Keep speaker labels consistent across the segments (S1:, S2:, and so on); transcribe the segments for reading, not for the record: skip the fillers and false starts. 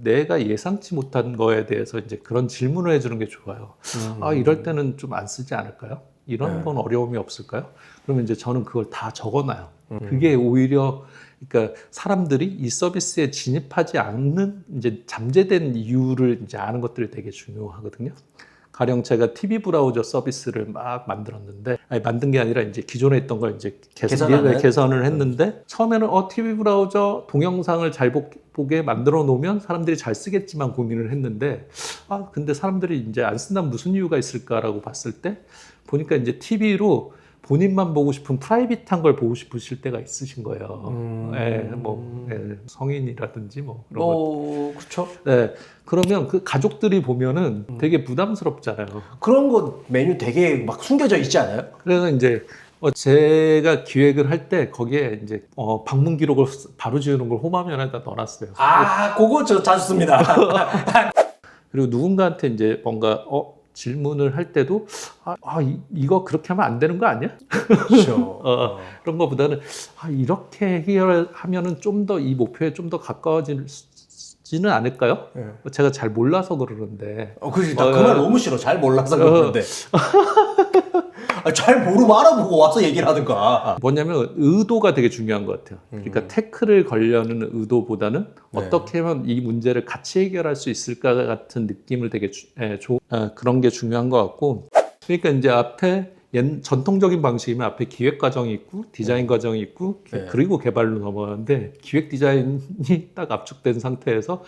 S1: 내가 예상치 못한 거에 대해서 이제 그런 질문을 해주는 게 좋아요. 이럴 때는 좀 안 쓰지 않을까요? 이런 건 어려움이 없을까요? 그러면 이제 저는 그걸 다 적어놔요. 그게 오히려 그러니까 사람들이 이 서비스에 진입하지 않는 이제 잠재된 이유를 이제 아는 것들이 되게 중요하거든요. 가령 제가 TV 브라우저 서비스를 막 만들었는데, 만든 게 아니라 이제 기존에 있던 걸 이제 개선을 했는데, 처음에는 TV 브라우저 동영상을 잘 보게 만들어 놓으면 사람들이 잘 쓰겠지만 고민을 했는데, 근데 사람들이 이제 안 쓴다면 무슨 이유가 있을까라고 봤을 때, 보니까 이제 TV로 본인만 보고 싶은 프라이빗한 걸 보고 싶으실 때가 있으신 거예요. 성인이라든지 뭐 그런 거.
S2: 그렇죠.
S1: 네, 그러면 그 가족들이 보면은 되게 부담스럽잖아요.
S2: 그런 거 메뉴 되게 막 숨겨져 있지 않아요?
S1: 그래서 이제 제가 기획을 할 때 거기에 이제 방문 기록을 바로 지우는 걸 홈화면에다 넣어놨어요.
S2: 그거 저 자주 씁니다.
S1: 그리고 누군가한테 이제 뭔가 질문을 할 때도 이거 그렇게 하면 안 되는 거 아니야?
S2: 그렇죠.
S1: 그런 거보다는 이렇게 해결하면은 좀 더 이 목표에 좀 더 가까워지는 않을까요?
S2: 네.
S1: 제가 잘 몰라서 그러는데.
S2: 그렇지. 나 그 말 너무 싫어. 잘 몰라서 그러는데. 잘 모르면 알아보고 와서 얘기를 하든가.
S1: 뭐냐면 의도가 되게 중요한 것 같아요. 그러니까 태클을 걸려는 의도보다는 어떻게 하면 이 문제를 같이 해결할 수 있을까 같은 느낌을 되게 그런 게 중요한 것 같고, 그러니까 이제 앞에 전통적인 방식이면 앞에 기획 과정이 있고 디자인 과정이 있고 그리고 개발로 넘어가는데, 기획 디자인이 딱 압축된 상태에서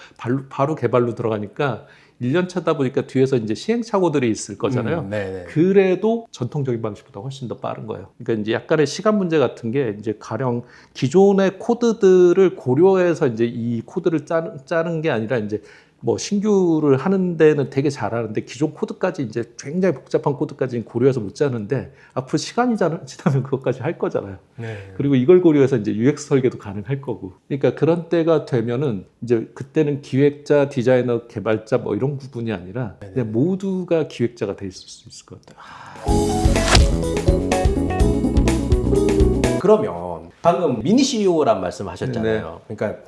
S1: 바로 개발로 들어가니까 1년 차다 보니까 뒤에서 이제 시행착오들이 있을 거잖아요. 그래도 전통적인 방식보다 훨씬 더 빠른 거예요. 그러니까 이제 약간의 시간 문제 같은 게 이제 가령 기존의 코드들을 고려해서 이제 이 코드를 짜는 게 아니라 이제 뭐 신규를 하는 데는 되게 잘하는데 기존 코드까지 이제 굉장히 복잡한 코드까지는 고려해서 못 짜는데 앞으로 시간이 지나면 그것까지 할 거잖아요. 그리고 이걸 고려해서 이제 UX 설계도 가능할 거고. 그러니까 그런 때가 되면은 이제 그때는 기획자, 디자이너, 개발자 뭐 이런 구분이 아니라 그냥 모두가 기획자가 돼 있을 수 있을 것 같아요.
S2: 그러면 방금 미니 CEO란 말씀하셨잖아요. 그러니까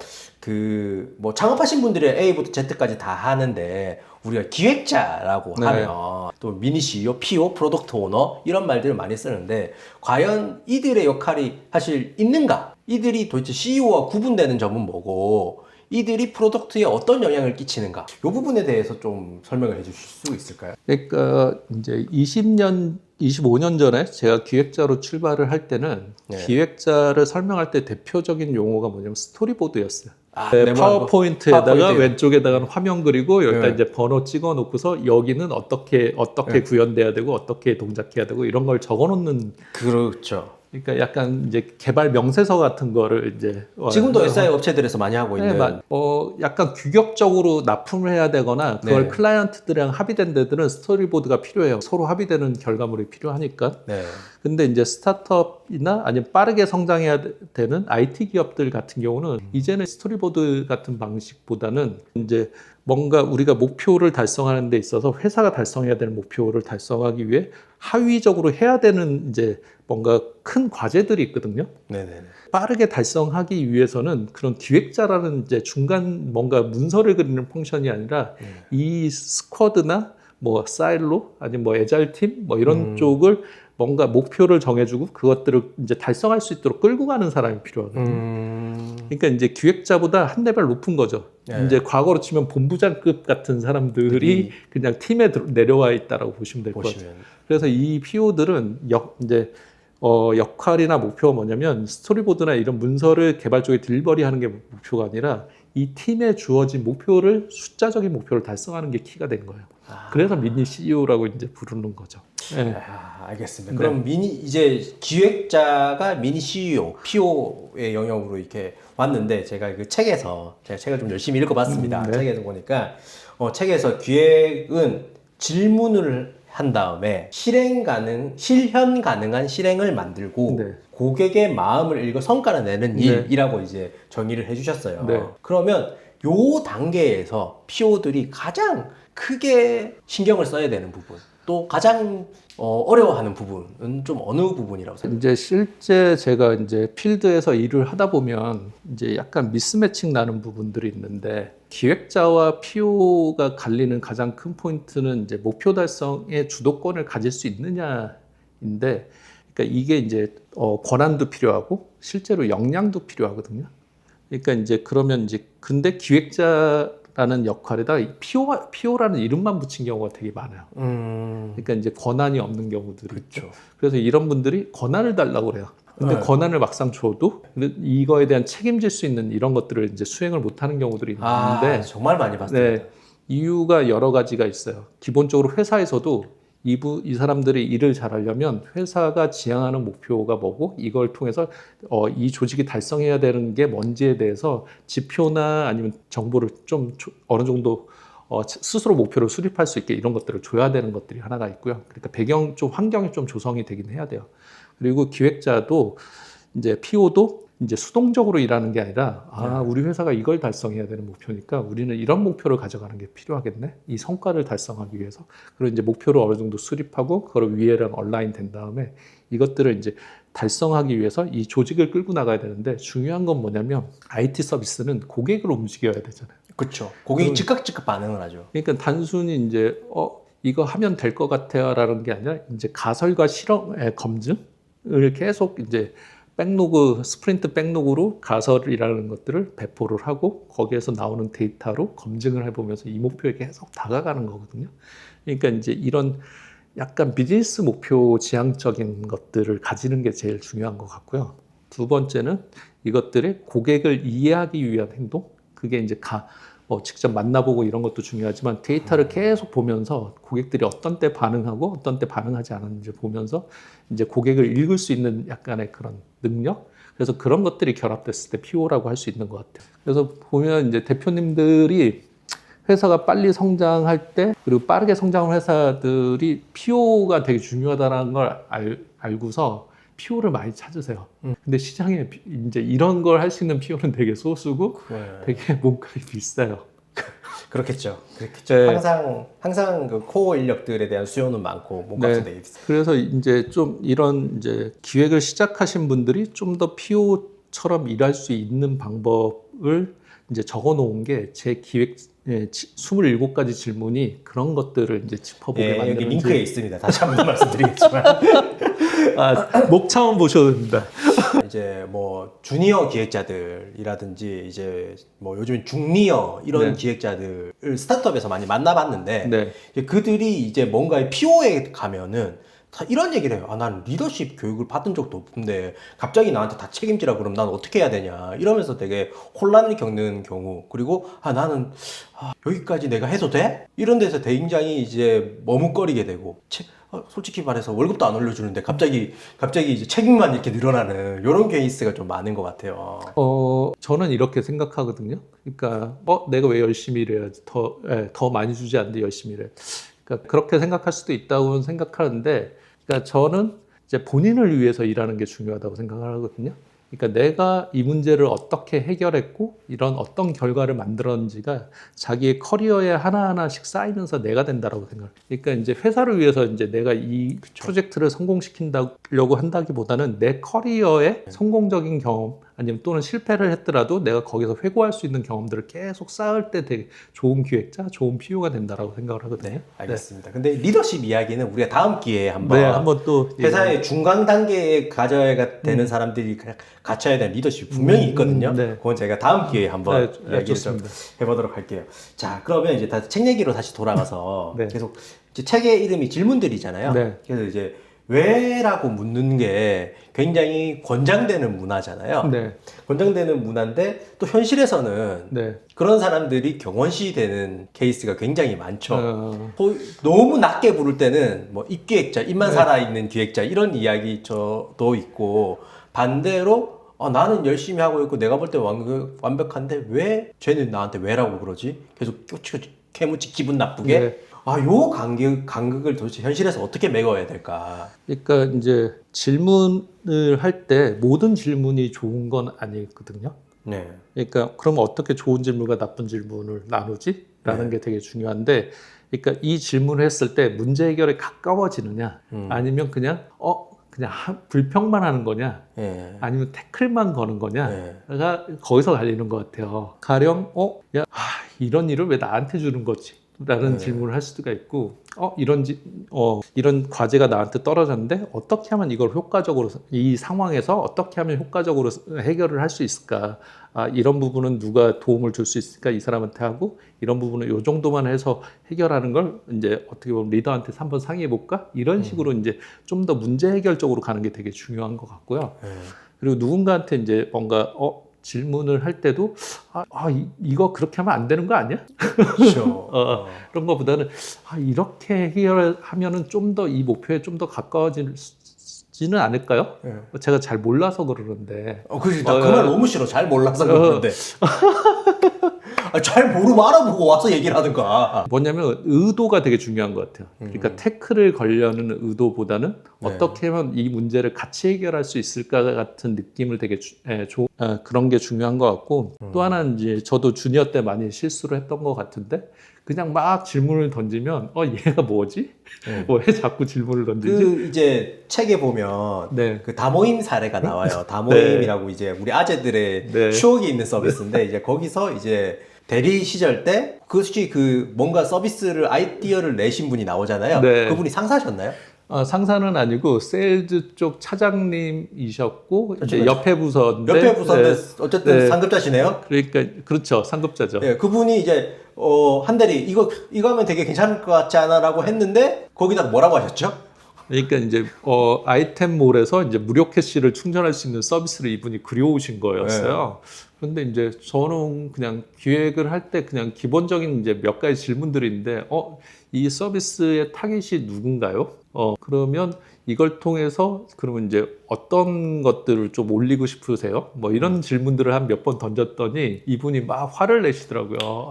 S2: 뭐 창업하신 분들이 A부터 Z까지 다 하는데 우리가 기획자라고 하면 또 미니 CEO, PO, 프로덕트 오너 이런 말들을 많이 쓰는데 과연 이들의 역할이 사실 있는가? 이들이 도대체 CEO와 구분되는 점은 뭐고 이들이 프로덕트에 어떤 영향을 끼치는가? 이 부분에 대해서 좀 설명을 해주실 수 있을까요?
S1: 그러니까 이제 25년 전에 제가 기획자로 출발을 할 때는 기획자를 설명할 때 대표적인 용어가 뭐냐면 스토리보드였어요. 파워포인트에다가 왼쪽에다가 화면 그리고 여기다 이제 번호 찍어 놓고서 여기는 어떻게 구현돼야 되고 어떻게 동작해야 되고 이런 걸 적어 놓는.
S2: 그렇죠.
S1: 그러니까 약간 이제 개발 명세서 같은 거를 이제
S2: 지금도 SI 업체들에서 많이 하고 있는.
S1: 약간 규격적으로 납품을 해야 되거나 그걸 클라이언트들이랑 합의된 데들은 스토리보드가 필요해요. 서로 합의되는 결과물이 필요하니까. 근데 이제 스타트업이나 아니면 빠르게 성장해야 되는 IT 기업들 같은 경우는 이제는 스토리보드 같은 방식보다는 이제 뭔가 우리가 목표를 달성하는 데 있어서 회사가 달성해야 되는 목표를 달성하기 위해 하위적으로 해야 되는 이제 뭔가 큰 과제들이 있거든요. 빠르게 달성하기 위해서는 그런 기획자라는 이제 중간 뭔가 문서를 그리는 펑션이 아니라 이 스쿼드나 뭐 사일로 아니면 뭐 애자일 팀 뭐 이런 쪽을 뭔가 목표를 정해주고 그것들을 이제 달성할 수 있도록 끌고 가는 사람이 필요하거든요. 그러니까 이제 기획자보다 한 레벨 높은 거죠. 이제 과거로 치면 본부장급 같은 사람들이 그냥 팀에 내려와 있다라고 보시면 될 것 같아요. 그래서 이 PO들은 이제 역할이나 목표가 뭐냐면 스토리보드나 이런 문서를 개발 쪽에 딜리버리하는 게 목표가 아니라 이 팀에 주어진 목표를 숫자적인 목표를 달성하는 게 키가 된 거예요. 그래서 미니 CEO라고 이제 부르는 거죠.
S2: 알겠습니다. 그럼 이제 기획자가 미니 CEO, PO의 영역으로 이렇게 왔는데 제가 그 제가 책을 좀 열심히 읽어봤습니다. 책에서 보니까 책에서 기획은 질문을 한 다음에 실현 가능한 실행을 만들고 고객의 마음을 읽어 성과를 내는 일이라고 이제 정의를 해주셨어요. 그러면 요 단계에서 PO들이 가장 크게 신경을 써야 되는 부분 또 가장 어려워하는 부분은 좀 어느 부분이라고 생각하세요?
S1: 이제 실제 제가 이제 필드에서 일을 하다 보면 이제 약간 미스매칭 나는 부분들이 있는데, 기획자와 PO가 갈리는 가장 큰 포인트는 이제 목표 달성의 주도권을 가질 수 있느냐인데, 그러니까 이게 이제 권한도 필요하고 실제로 역량도 필요하거든요. 그러니까 이제 그러면 이제 근데 기획자라는 역할에다 PO라는 이름만 붙인 경우가 되게 많아요. 그러니까 이제 권한이 없는 경우들이 있죠. 그래서 이런 분들이 권한을 달라고 그래요. 근데 권한을 막상 줘도 이거에 대한 책임질 수 있는 이런 것들을 이제 수행을 못하는 경우들이 있는데,
S2: 정말 많이 봤습니다.
S1: 네, 이유가 여러 가지가 있어요. 기본적으로 회사에서도 이 사람들이 일을 잘하려면 회사가 지향하는 목표가 뭐고 이걸 통해서 이 조직이 달성해야 되는 게 뭔지에 대해서 지표나 아니면 정보를 좀 어느 정도 스스로 목표를 수립할 수 있게 이런 것들을 줘야 되는 것들이 하나가 있고요. 그러니까 환경이 좀 조성이 되긴 해야 돼요. 그리고 기획자도 이제 PO도 이제 수동적으로 일하는 게 아니라 우리 회사가 이걸 달성해야 되는 목표니까 우리는 이런 목표를 가져가는 게 필요하겠네. 이 성과를 달성하기 위해서. 그리고 이제 목표를 어느 정도 수립하고 그걸 위에랑 얼라인 된 다음에 이것들을 이제 달성하기 위해서 이 조직을 끌고 나가야 되는데, 중요한 건 뭐냐면 IT 서비스는 고객을 움직여야 되잖아요.
S2: 그렇죠. 고객이 즉각 반응을 하죠.
S1: 그러니까 단순히 이제 이거 하면 될 것 같아요라는 게 아니라 이제 가설과 실험의 검증을 계속 이제 스프린트 백로그로 가설이라는 것들을 배포를 하고 거기에서 나오는 데이터로 검증을 해보면서 이 목표에 계속 다가가는 거거든요. 그러니까 이제 이런 약간 비즈니스 목표 지향적인 것들을 가지는 게 제일 중요한 것 같고요. 두 번째는 이것들의 고객을 이해하기 위한 행동. 그게 이제 직접 만나보고 이런 것도 중요하지만 데이터를 계속 보면서 고객들이 어떤 때 반응하고 어떤 때 반응하지 않았는지 보면서 이제 고객을 읽을 수 있는 약간의 그런 능력. 그래서 그런 것들이 결합됐을 때 PO라고 할 수 있는 것 같아요. 그래서 보면 이제 대표님들이 회사가 빨리 성장할 때, 그리고 빠르게 성장한 회사들이 PO가 되게 중요하다는 걸 알고서 PO를 많이 찾으세요. 근데 시장에 이제 이런 걸 할 수 있는 PO는 되게 소수고 되게 몸값이 비싸요.
S2: 그렇겠죠.
S1: 네.
S2: 항상 그 코어 인력들에 대한 수요는 많고 몸값이 되게 비싸요.
S1: 그래서 이제 좀 이런 이제 기획을 시작하신 분들이 좀 더 PO처럼 일할 수 있는 방법을 이제 적어 놓은 게 제 기획 27가지 질문이 그런 것들을 이제 짚어보게 만드는.
S2: 여기 링크에 있습니다. 다시 한번 말씀드리겠지만.
S1: 목차만 보셔도 됩니다.
S2: 이제 뭐 주니어 기획자들이라든지 이제 뭐 요즘 중니어 이런 기획자들을 스타트업에서 많이 만나봤는데 이제 그들이 이제 뭔가의 PO에 가면은 다 이런 얘기를 해요. 나는 리더십 교육을 받은 적도 없는데 갑자기 나한테 다 책임지라 그러면 난 어떻게 해야 되냐 이러면서 되게 혼란을 겪는 경우, 그리고 나는 여기까지 내가 해도 돼? 이런 데서 굉장히 이제 머뭇거리게 되고 솔직히 말해서 월급도 안 올려주는데 갑자기 이제 책임만 이렇게 늘어나는 이런 케이스가 좀 많은 것 같아요.
S1: 저는 이렇게 생각하거든요. 그러니까 내가 왜 열심히 일해야지 더 많이 주지 않는데 열심히 일해. 그러니까 그렇게 생각할 수도 있다고 생각하는데, 그러니까 저는 이제 본인을 위해서 일하는 게 중요하다고 생각을 하거든요. 그러니까 내가 이 문제를 어떻게 해결했고 이런 어떤 결과를 만들었는지가 자기의 커리어에 하나하나씩 쌓이면서 내가 된다라고 생각해요. 그러니까 이제 회사를 위해서 이제 내가 이 프로젝트를 성공시키려고 한다기보다는 내 커리어의 성공적인 경험 아니면 또는 실패를 했더라도 내가 거기서 회고할 수 있는 경험들을 계속 쌓을 때 되게 좋은 기획자, 좋은 PO가 된다라고 생각을 하거든요.
S2: 알겠습니다. 근데 리더십 이야기는 우리가 다음 기회에 한번
S1: 또
S2: 회사의 중간 단계에 가져야 되는 사람들이 갖춰야 되는 리더십이 분명히 있거든요. 그건 제가 다음 기회에 한번 이야기를 좀 해보도록 할게요. 자, 그러면 이제 책 얘기로 다시 돌아가서 계속 이제 책의 이름이 질문들이잖아요. 그래서 이제 왜라고 묻는 게 굉장히 권장되는 문화잖아요. 권장되는 문화인데 또 현실에서는 그런 사람들이 경원시 되는 케이스가 굉장히 많죠. 너무 낮게 부를 때는 뭐 입기획자, 입만 살아있는 기획자 이런 이야기 저도 있고, 반대로 나는 열심히 하고 있고 내가 볼 때 완벽한데 왜 쟤는 나한테 왜라고 그러지? 계속 캐묻지 기분 나쁘게. 요 간극을 도대체 현실에서 어떻게 메꿔야 될까?
S1: 그러니까 이제 질문을 할 때 모든 질문이 좋은 건 아니거든요. 그러니까 그럼 어떻게 좋은 질문과 나쁜 질문을 나누지? 라는 게 되게 중요한데, 그러니까 이 질문을 했을 때 문제 해결에 가까워지느냐, 아니면 그냥 불평만 하는 거냐,
S2: 예.
S1: 아니면 태클만 거는 거냐가
S2: 예.
S1: 거기서 갈리는 것 같아요. 가령 이런 일을 왜 나한테 주는 거지? 라는 질문을 할 수가 있고, 이런 과제가 나한테 떨어졌는데 어떻게 하면 이걸 효과적으로, 이 상황에서 어떻게 하면 효과적으로 해결을 할 수 있을까? 이런 부분은 누가 도움을 줄 수 있을까? 이 사람한테 하고, 이런 부분은 요 정도만 해서 해결하는 걸 이제 어떻게 보면 리더한테 한번 상의해 볼까? 이런 식으로 이제 좀 더 문제 해결 쪽으로 가는 게 되게 중요한 것 같고요. 그리고 누군가한테 이제 뭔가 질문을 할 때도 이거 그렇게 하면 안 되는 거 아니야?
S2: 그렇죠.
S1: 그런 것보다는 이렇게 해결하면은 좀 더 이 목표에 좀 더 가까워지는 지는 않을까요? 제가 잘 몰라서 그러는데.
S2: 그지. 나 그 말 너무 싫어. 잘 몰라서 그러는데. 잘 모르면 알아보고 와서 얘기를 하든가.
S1: 뭐냐면 의도가 되게 중요한 것 같아요. 그러니까 태클을 걸려는 의도보다는 어떻게 하면 이 문제를 같이 해결할 수 있을까 같은 느낌을 되게 그런 게 중요한 것 같고, 또 하나는 이제 저도 주니어 때 많이 실수를 했던 것 같은데, 그냥 막 질문을 던지면 얘가 뭐지? 왜 자꾸 질문을 던지지?
S2: 이제 책에 보면 그 다모임 사례가 나와요. 다모임이라고 이제 우리 아재들의 추억이 있는 서비스인데, 이제 거기서 이제 대리 시절 때 그것이 뭔가 서비스를 아이디어를 내신 분이 나오잖아요. 그분이 상사셨나요?
S1: 상사는 아니고 세일즈 쪽 차장님이셨고, 이제 옆에 부서인데.
S2: 어쨌든 상급자시네요.
S1: 그러니까 그렇죠, 상급자죠.
S2: 그분이 이제 한 대리 이거 하면 되게 괜찮을 것 같지 않아라고 했는데 거기다 뭐라고 하셨죠?
S1: 그러니까 이제 아이템몰에서 이제 무료 캐시를 충전할 수 있는 서비스를 이분이 그려오신 거였어요. 그런데 이제 저는 그냥 기획을 할 때 그냥 기본적인 이제 몇 가지 질문들이 있는데, 이 서비스의 타깃이 누군가요? 그러면 이걸 통해서 그러면 이제 어떤 것들을 좀 올리고 싶으세요? 뭐 이런 질문들을 한 몇 번 던졌더니 이분이 막 화를 내시더라고요.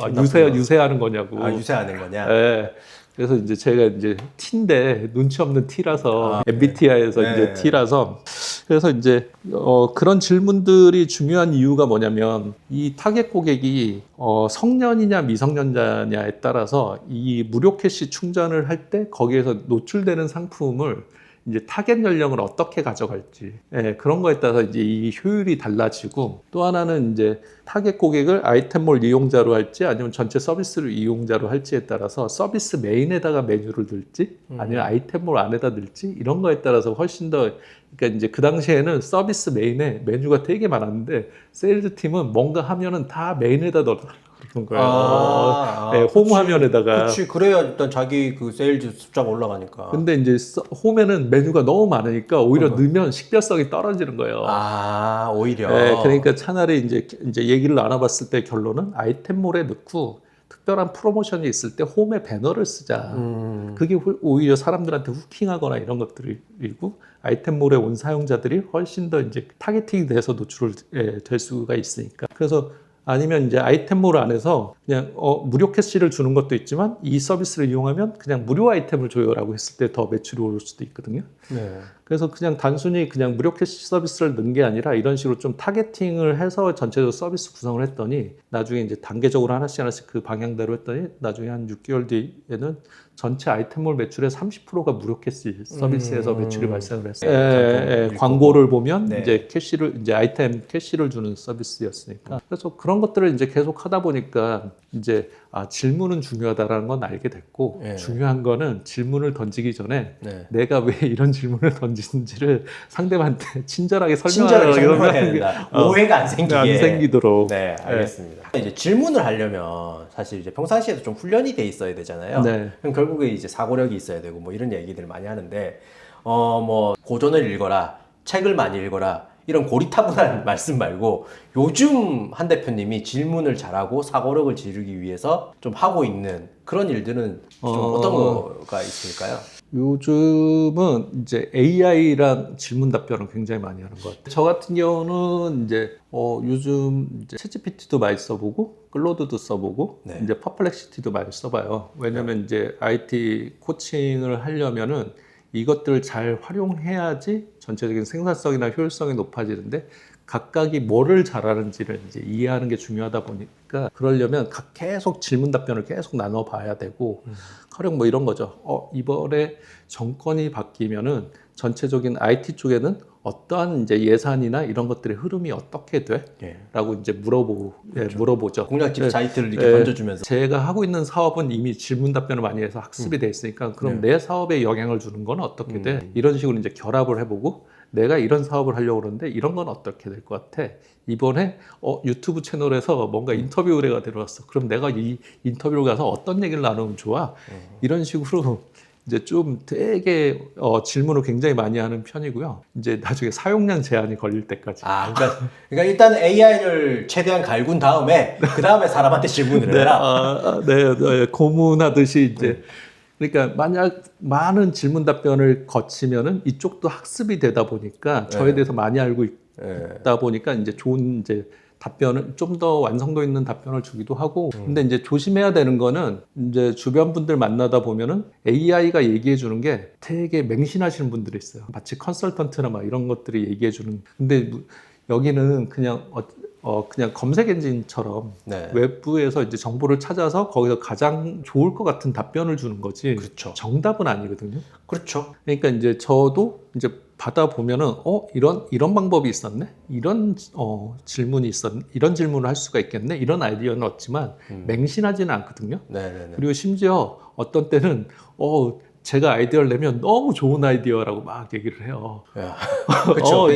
S1: 유세하는 거냐고.
S2: 유세하는 거냐?
S1: 네. 그래서 이제 제가 이제 T인데 눈치 없는 T라서 MBTI에서 이제 T라서, 그래서 이제 그런 질문들이 중요한 이유가 뭐냐면, 이 타겟 고객이 성년이냐 미성년자냐에 따라서 이 무료 캐시 충전을 할 때 거기에서 노출되는 상품을 이제 타겟 연령을 어떻게 가져갈지, 그런 거에 따라서 이제 이 효율이 달라지고, 또 하나는 이제 타겟 고객을 아이템몰 이용자로 할지 아니면 전체 서비스를 이용자로 할지에 따라서 서비스 메인에다가 메뉴를 넣을지 아니면 아이템몰 안에다 넣을지, 이런 거에 따라서 훨씬 더, 그러니까 이제 그 당시에는 서비스 메인에 메뉴가 되게 많았는데 세일즈 팀은 뭔가 하면은 다 메인에다 넣어달라고 그런 거예요. 홈 화면에다가.
S2: 그렇지. 그래야 일단 자기 그 세일즈 숫자가 올라가니까.
S1: 근데 이제 홈에는 메뉴가 너무 많으니까 오히려 넣으면 식별성이 떨어지는 거예요.
S2: 오히려.
S1: 그러니까 차라리 이제 얘기를 나눠봤을 때 결론은 아이템몰에 넣고 특별한 프로모션이 있을 때 홈에 배너를 쓰자. 그게 오히려 사람들한테 후킹하거나 이런 것들이고, 아이템몰에 온 사용자들이 훨씬 더 이제 타겟팅이 돼서 노출될 수가 있으니까. 그래서 아니면 이제 아이템몰 안에서 그냥 무료 캐시를 주는 것도 있지만 이 서비스를 이용하면 그냥 무료 아이템을 줘요라고 했을 때 더 매출이 오를 수도 있거든요. 그래서 그냥 단순히 그냥 무료 캐시 서비스를 넣은 게 아니라 이런 식으로 좀 타겟팅을 해서 전체적으로 서비스 구성을 했더니, 나중에 이제 단계적으로 하나씩 그 방향대로 했더니 나중에 한 6개월 뒤에는 전체 아이템몰 매출의 30%가 무료 캐시 서비스에서 매출이 발생을 했어요. 광고를 보면 이제 이제 아이템 캐시를 주는 서비스였으니까. 그래서 그런 것들을 이제 계속 하다 보니까 이제 질문은 중요하다라는 건 알게 됐고, 중요한 거는 질문을 던지기 전에 내가 왜 이런 질문을 던지는지를 상대방한테 친절하게 설명해야 된다.
S2: 오해가 안
S1: 생기도록.
S2: 네, 알겠습니다. 이제 질문을 하려면 사실 이제 평상시에도 좀 훈련이 돼 있어야 되잖아요. 그럼 결국에 이제 사고력이 있어야 되고 뭐 이런 얘기들 많이 하는데, 뭐 고전을 읽어라, 책을 많이 읽어라, 이런 고리타분한 말씀 말고 요즘 한 대표님이 질문을 잘하고 사고력을 기르기 위해서 좀 하고 있는 그런 일들은 좀 어떤 거가 있을까요?
S1: 요즘은 이제 AI랑 질문 답변을 굉장히 많이 하는 것 같아요. 저 같은 경우는 이제 요즘 이제 챗GPT도 많이 써보고 클로드도 써보고 이제 퍼플렉시티도 많이 써봐요. 왜냐면 이제 IT 코칭을 하려면은 이것들을 잘 활용해야지 전체적인 생산성이나 효율성이 높아지는데, 각각이 뭐를 잘하는지를 이제 이해하는 게 중요하다 보니까 그러려면 계속 질문 답변을 계속 나눠봐야 되고 가령 뭐 이런 거죠. 이번에 정권이 바뀌면은 전체적인 IT 쪽에는 어떠한 이제 예산이나 이런 것들의 흐름이 어떻게 돼?
S2: 예.
S1: 라고 이제 물어보죠.
S2: 공략집 사이트를 이렇게 던져주면서.
S1: 제가 하고 있는 사업은 이미 질문 답변을 많이 해서 학습이 돼 있으니까 그럼 내 사업에 영향을 주는 건 어떻게 돼? 이런 식으로 이제 결합을 해보고 내가 이런 사업을 하려고 그러는데 이런 건 어떻게 될 것 같아? 이번에 유튜브 채널에서 뭔가 인터뷰 의뢰가 들어왔어. 그럼 내가 이 인터뷰를 가서 어떤 얘기를 나누면 좋아? 이런 식으로 이제 좀 되게 질문을 굉장히 많이 하는 편이고요. 이제 나중에 사용량 제한이 걸릴 때까지.
S2: 그러니까 일단 AI를 최대한 갈군 다음에 그 다음에 사람한테 질문을 해라.
S1: 네, 고문하듯이 이제. 그러니까 만약 많은 질문 답변을 거치면은 이쪽도 학습이 되다 보니까 저에 대해서 많이 알고 있다 보니까 이제 좋은 이제 답변을 좀 더 완성도 있는 답변을 주기도 하고 근데 이제 조심해야 되는 거는 이제 주변 분들 만나다 보면은 AI가 얘기해 주는 게 되게 맹신하시는 분들이 있어요. 마치 컨설턴트나 막 이런 것들이 얘기해 주는 근데 여기는 그냥 그냥 검색 엔진처럼 외부에서 이제 정보를 찾아서 거기서 가장 좋을 것 같은 답변을 주는 거지.
S2: 그렇죠.
S1: 정답은 아니거든요.
S2: 그렇죠.
S1: 그러니까 이제 저도 이제 받아보면은 이런 방법이 있었네. 이런 질문이 이런 질문을 할 수가 있겠네. 이런 아이디어는 얻지만 맹신하지는 않거든요.
S2: 네네네.
S1: 그리고 심지어 어떤 때는 제가 아이디어를 내면 너무 좋은 아이디어라고 막 얘기를 해요.
S2: 그렇죠.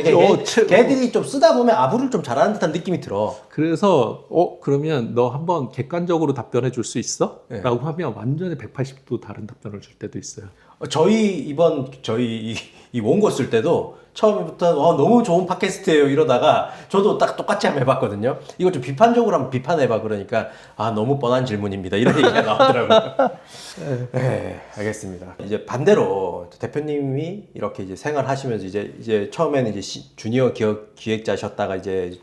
S2: 걔들이 좀 쓰다 보면 아부를 좀 잘하는 듯한 느낌이 들어.
S1: 그래서 그러면 너 한번 객관적으로 답변해 줄 수 있어?
S2: 네.
S1: 라고 하면 완전히 180도 다른 답변을 줄 때도 있어요.
S2: 저희 이 원고 쓸 때도 처음부터 너무 좋은 팟캐스트예요 이러다가 저도 딱 똑같이 한번 해봤거든요. 이거 좀 비판적으로 한번 비판해봐 그러니까 너무 뻔한 질문입니다 이런 얘기가 나오더라고요. 네, 알겠습니다. 이제 반대로 대표님이 이렇게 이제 생활하시면서 이제 처음에는 이제 주니어 기획자셨다가 이제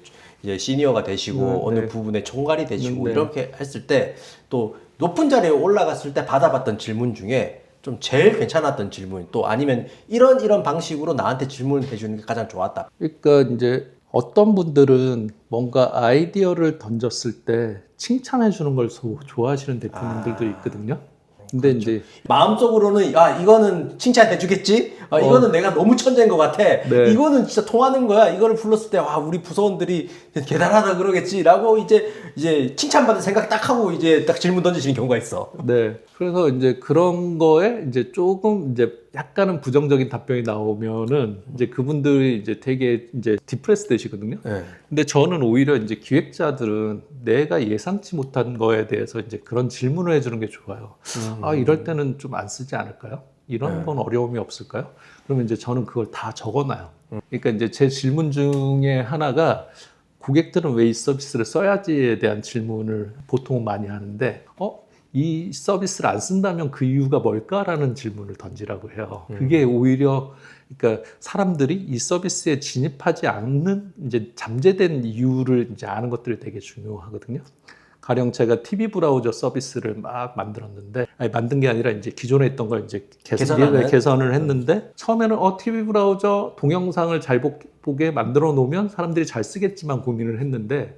S2: 시니어가 되시고 어느 부분에 총괄이 되시고 이렇게 했을 때 또 높은 자리에 올라갔을 때 받아봤던 질문 중에 좀 제일 괜찮았던 질문 또 아니면 이런 방식으로 나한테 질문해 주는 게 가장 좋았다.
S1: 그러니까 이제 어떤 분들은 뭔가 아이디어를 던졌을 때 칭찬해 주는 걸 좋아하시는 대표님들도 있거든요. 근데
S2: 그렇죠.
S1: 이제
S2: 마음속으로는 이거는 칭찬해 주겠지? 이거는 내가 너무 천재인 것 같아.
S1: 네.
S2: 이거는 진짜 통하는 거야. 이거를 불렀을 때 우리 부서원들이 대단하다 그러겠지라고 이제 칭찬받을 생각 딱 하고 이제 딱 질문 던지시는 경우가 있어.
S1: 네. 그래서 이제 그런 거에 이제 조금 이제 약간은 부정적인 답변이 나오면은 이제 그분들이 이제 되게 이제 디프레스 되시거든요.
S2: 네.
S1: 근데 저는 오히려 이제 기획자들은 내가 예상치 못한 거에 대해서 이제 그런 질문을 해주는 게 좋아요. 이럴 때는 좀 안 쓰지 않을까요? 이런 건 어려움이 없을까요? 그러면 이제 저는 그걸 다 적어놔요. 그러니까 이제 제 질문 중에 하나가 고객들은 왜 이 서비스를 써야지에 대한 질문을 보통 많이 하는데, 이 서비스를 안 쓴다면 그 이유가 뭘까라는 질문을 던지라고 해요. 그게 오히려 그러니까 사람들이 이 서비스에 진입하지 않는 이제 잠재된 이유를 이제 아는 것들이 되게 중요하거든요. 가령 제가 TV 브라우저 서비스를 막 만들었는데, 만든 게 아니라 이제 기존에 있던 걸 이제 개선을 했는데, 처음에는 TV 브라우저 동영상을 잘 보게 만들어 놓으면 사람들이 잘 쓰겠지만 고민을 했는데,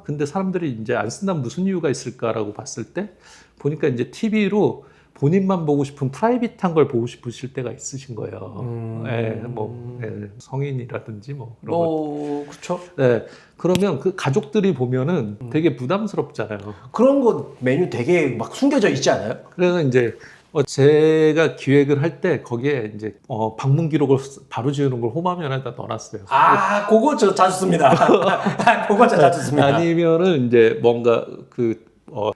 S1: 근데 사람들이 이제 안 쓴다면 무슨 이유가 있을까라고 봤을 때, 보니까 이제 TV로 본인만 보고 싶은 프라이빗한 걸 보고 싶으실 때가 있으신 거예요. 성인이라든지 뭐 그런 거.
S2: 그렇죠.
S1: 네, 그러면 그 가족들이 보면은 되게 부담스럽잖아요.
S2: 그런 거 메뉴 되게 막 숨겨져 있지 않아요?
S1: 그래서 이제 제가 기획을 할 때 거기에 이제 방문 기록을 바로 지우는 걸 홈화면에다 넣어놨어요.
S2: 그거 저 자주 씁니다. 그거 저 자주 씁니다.
S1: 아니면은 이제 뭔가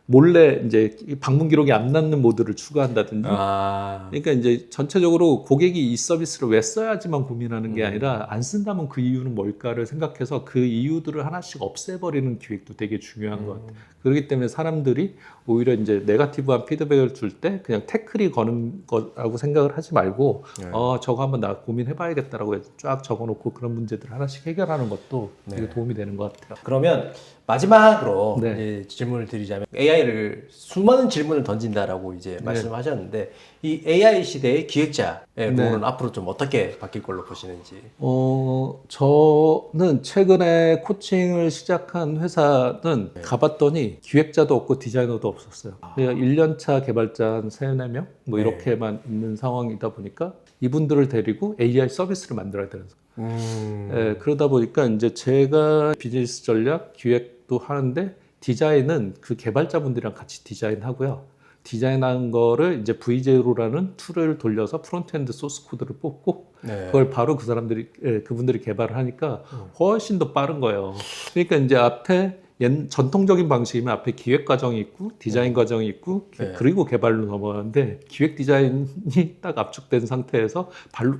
S1: 몰래 이제 방문 기록이 안 남는 모드를 추가한다든지. 그러니까 이제 전체적으로 고객이 이 서비스를 왜 써야지만 고민하는 게 아니라 안 쓴다면 그 이유는 뭘까를 생각해서 그 이유들을 하나씩 없애버리는 기획도 되게 중요한 것 같아요. 그렇기 때문에 사람들이 오히려 이제 네거티브한 피드백을 줄 때 그냥 태클이 거는 거라고 생각을 하지 말고 저거 한번 나 고민해봐야겠다라고 해서 쫙 적어놓고 그런 문제들을 하나씩 해결하는 것도 되게 도움이 되는 것 같아요.
S2: 그러면 마지막으로 이제 질문을 드리자면 AI를 수많은 질문을 던진다라고 이제 말씀하셨는데 이 AI 시대의 기획자의 롤은 앞으로 좀 어떻게 바뀔 걸로 보시는지?
S1: 저는 최근에 코칭을 시작한 회사는 가봤더니 기획자도 없고 디자이너도 없었어요. 그러니까 1년차 개발자 한 3, 4명 뭐 이렇게만 있는 상황이다 보니까 이분들을 데리고 AI 서비스를 만들어야 되는 거예요. 그러다 보니까 이제 제가 비즈니스 전략 기획도 하는데 디자인은 그 개발자분들이랑 같이 디자인하고요. 디자인한 거를 이제 V0라는 툴을 돌려서 프론트엔드 소스 코드를 뽑고 그걸 바로 그분들이 개발을 하니까 훨씬 더 빠른 거예요. 그러니까 이제 앞에 전통적인 방식이면 앞에 기획 과정이 있고 디자인 과정이 있고 그리고 개발로 넘어가는데 기획 디자인이 딱 압축된 상태에서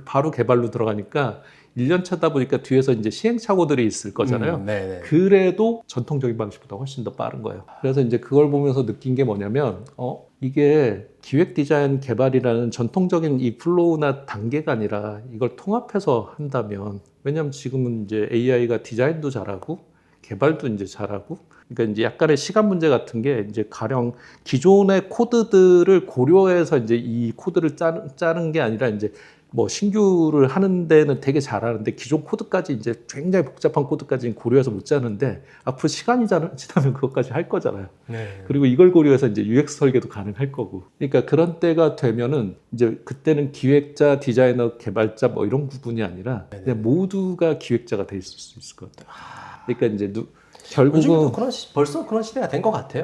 S1: 바로 개발로 들어가니까 1년 차다 보니까 뒤에서 이제 시행착오들이 있을 거잖아요. 그래도 전통적인 방식보다 훨씬 더 빠른 거예요. 그래서 이제 그걸 보면서 느낀 게 뭐냐면, 이게 기획 디자인 개발이라는 전통적인 이 플로우나 단계가 아니라 이걸 통합해서 한다면, 왜냐면 지금은 이제 AI가 디자인도 잘하고 개발도 이제 잘하고, 그러니까 이제 약간의 시간 문제 같은 게 이제 가령 기존의 코드들을 고려해서 이제 이 코드를 짜는 게 아니라 이제 뭐 신규를 하는 데는 되게 잘하는데 기존 코드까지 이제 굉장히 복잡한 코드까지는 고려해서 못 짜는데 앞으로 시간이 지나면 그것까지 할 거잖아요. 그리고 이걸 고려해서 이제 UX 설계도 가능할 거고. 그러니까 그런 때가 되면은 이제 그때는 기획자, 디자이너, 개발자 뭐 이런 구분이 아니라 그냥 모두가 기획자가 될 수 있을 것 같아요. 그러니까 이제 결국은
S2: 벌써 그런 시대가 된 것 같아요.